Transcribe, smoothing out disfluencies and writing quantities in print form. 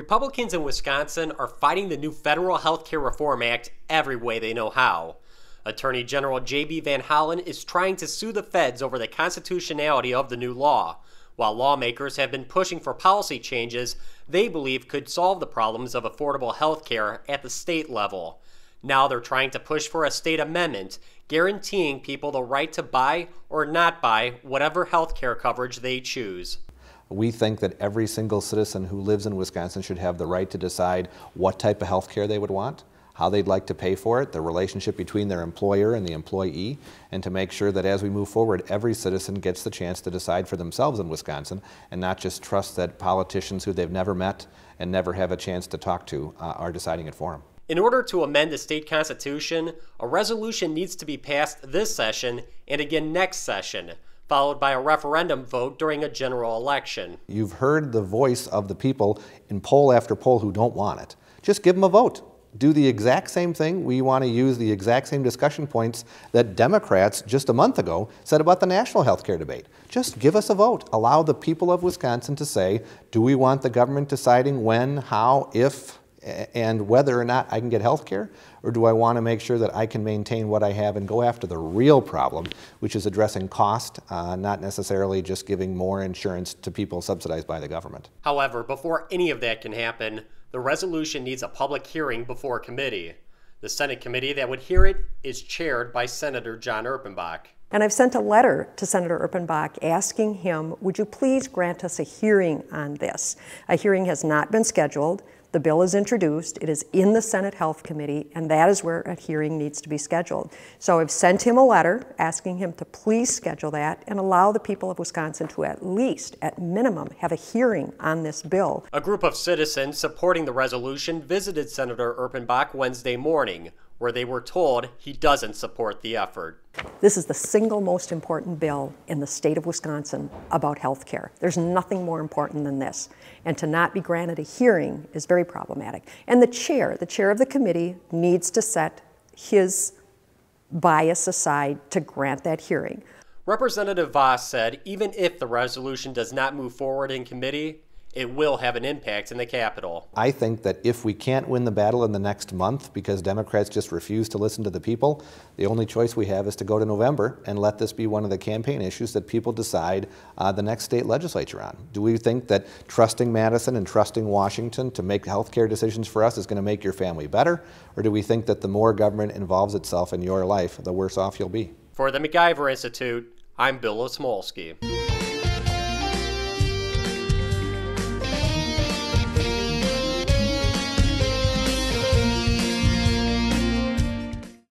Republicans in Wisconsin are fighting the new Federal Health Care Reform Act every way they know how. Attorney General J.B. Van Hollen is trying to sue the feds over the constitutionality of the new law, while lawmakers have been pushing for policy changes they believe could solve the problems of affordable health care at the state level. Now they're trying to push for a state amendment guaranteeing people the right to buy or not buy whatever health care coverage they choose. We think that every single citizen who lives in Wisconsin should have the right to decide what type of health care they would want, how they'd like to pay for it, the relationship between their employer and the employee, and to make sure that as we move forward, every citizen gets the chance to decide for themselves in Wisconsin and not just trust that politicians who they've never met and never have a chance to talk to are deciding it for them. In order to amend the state constitution, a resolution needs to be passed this session and again next session, followed by a referendum vote during a general election. You've heard the voice of the people in poll after poll who don't want it. Just give them a vote. Do the exact same thing. We want to use the exact same discussion points that Democrats just a month ago said about the national health care debate. Just give us a vote. Allow the people of Wisconsin to say, do we want the government deciding when, how, if, and whether or not I can get health care, or do I want to make sure that I can maintain what I have and go after the real problem, which is addressing cost, not necessarily just giving more insurance to people subsidized by the government. However, before any of that can happen, the resolution needs a public hearing before committee. The Senate committee that would hear it is chaired by Senator John Erpenbach. And I've sent a letter to Senator Erpenbach asking him, would you please grant us a hearing on this? A hearing has not been scheduled. The bill is introduced, it is in the Senate Health Committee, and that is where a hearing needs to be scheduled. So I've sent him a letter asking him to please schedule that and allow the people of Wisconsin to at least, at minimum, have a hearing on this bill. A group of citizens supporting the resolution visited Senator Erpenbach Wednesday morning, where they were told he doesn't support the effort. This is the single most important bill in the state of Wisconsin about health care. There's nothing more important than this. And to not be granted a hearing is very problematic. And the chair of the committee needs to set his bias aside to grant that hearing. Representative Voss said even if the resolution does not move forward in committee, it will have an impact in the Capitol. I think that if we can't win the battle in the next month because Democrats just refuse to listen to the people, the only choice we have is to go to November and let this be one of the campaign issues that people decide the next state legislature on. Do we think that trusting Madison and trusting Washington to make health care decisions for us is going to make your family better? Or do we think that the more government involves itself in your life, the worse off you'll be? For the MacIver Institute, I'm Bill Osmolsky.